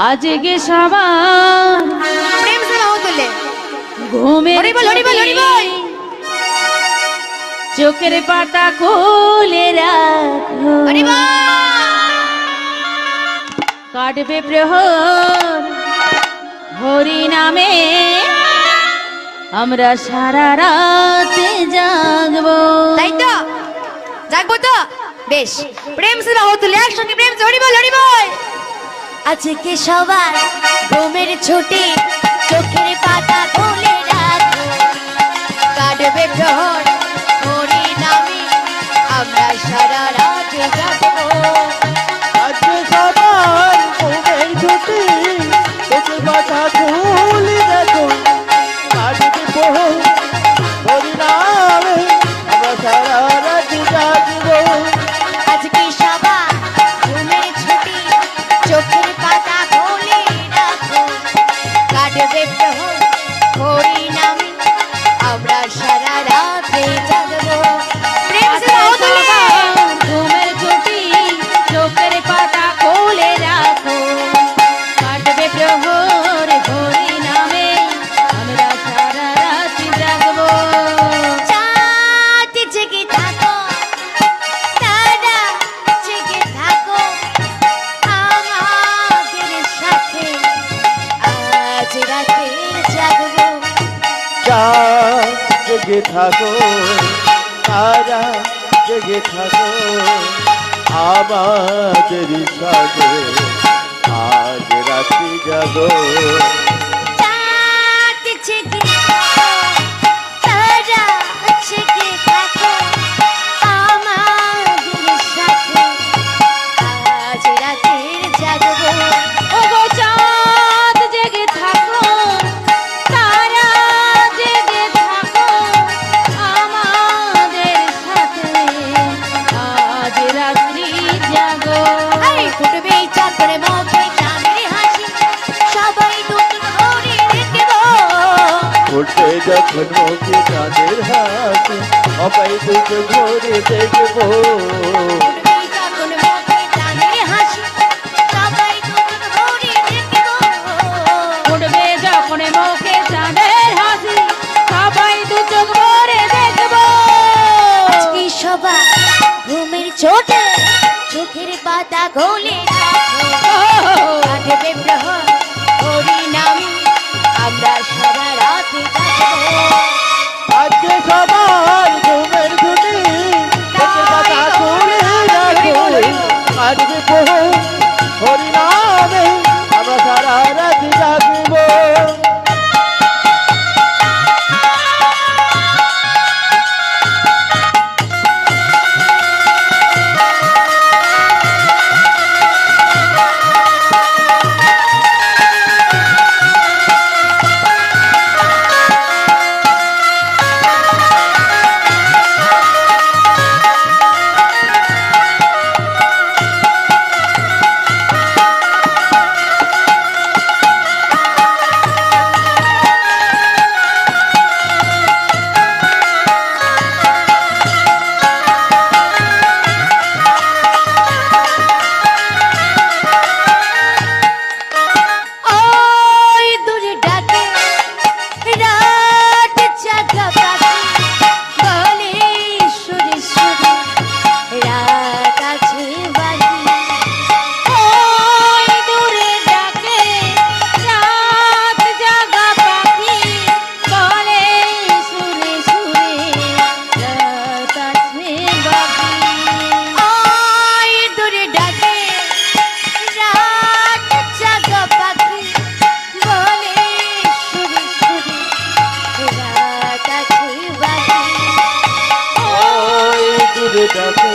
আজকে সবার প্রেম সে বাহু তুলে ঘুমের চোখের পাতা খুলে রাখো, কাটবে প্রহর হরি নামে আমরা সারা রাতে জাগবো। তাই তো জাগবো তো বেশ। প্রেম সে বাহু তুলে একসঙ্গে প্রেম সে হরি বল হরি বল। আজকে সবার ঘুমের ছুটি, চোখের পাতা খুলে রাখো, কাটবে প্রহর হরি নামে আমরা সারা রাত জাগবো। আজকে সবার ঘুমের ছুটি, চোখের পাতা খুলে রাখো, কাটবে প্রহর হরি নামে আমরা সারা রাত জাগবো। আজকে সবার ঘুমের ছুটি, চোখের পাতা খুলে রাখো, কাটবে প্রহর হরি নামে আমরা সারা রাতে জাগবো। প্রেম সে বাহু তুলে ঘুমের ছুটি, চোখের পাতা খুলে রাখো, কাটবে প্রহর হরি নামে আমরা সারা রাত জাগবো। চাঁদ জেগে থাকো, তারা জেগে থাকো, আমাদের সাথে আজ রাতের জাগবো। চাঁদ জেগে থাকো, তারা জেগে থাকো, আমাদের সাথে আজ রাত্রি জাগো। চাঁদ জেগে থাকো, তারা জেগে থাকো, আমাদের সাথে আজ রাতের জাগবো। ওগো চাঁদ জেগে থাকো, তারা জেগে থাকো, আমাদের সাথে আজ রাত্রি জাগো। এই ফুটবে চাঁদের মুখে চাঁদের হাসি, সবাই নতুন করে দেখবো। উঠে যখন মুখে চাঁদের হাসি, সবাই দুটো ঘরে দেখবো। ফুটবে যখন মুখে চাঁদের হাসি, সবাই নতুন করে দেখবো। উঠবে যখন মুখে চাঁদের হাসি, সবাই দু চোখ ভরে দেখবো। আজকে সবার ঘুমের ছোটে, চোখের পাতা খুলে রাখো, কাটবে প্রহর হরি নামে আমরা সারা রাত জাগবো। আজকে সবার ঘুমের ছুটি, চোখের পাতা খুলে রাখো, কাটবে প্রহর হরি নামে আমরা সারা রাত জাগবো। ওই দূরে ডাকে রাত জাগা পাখি, বলে সুরে সুরে রাত আছে বাকি। ওই দূরে ডাকে রাত জাগা পাখি, বলে সুরে সুরে রাত আছে বাকি। ওই দূরে ডাকে রাত জাগা পাখি, বলে সুরে সুরে রাত আছে বাকি। ওই দূরে ডাকে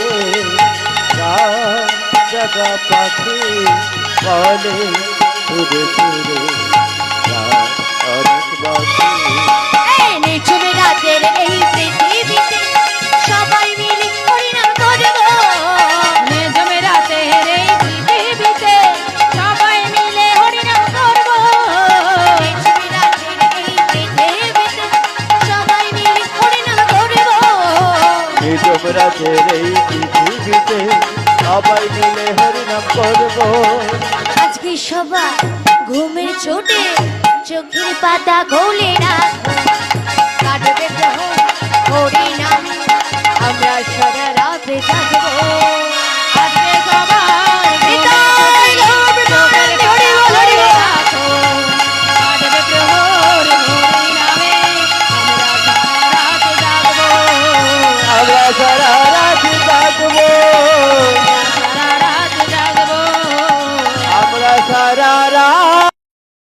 রাত জাগা পাখি, বলে সুরে সুরে রাত অনেক বাকি। এই নিঝুম রাতের এই পৃথিবীতে সবাই মিলে হরিনাম করবো। নিঝুম রাতের এই পৃথিবীতে সবাই মিলে হরিনাম করবো। নিঝুম রাতের এই পৃথিবীতে সবাই মিলে হরিনাম করবো। নিঝুম রাতের এই পৃথিবীতে সবাই মিলে হরিনাম করবো। আজকে সবার ঘুমের ছোটে চোখের পাতা খোলে না কাটবে গ্রহণ হরি না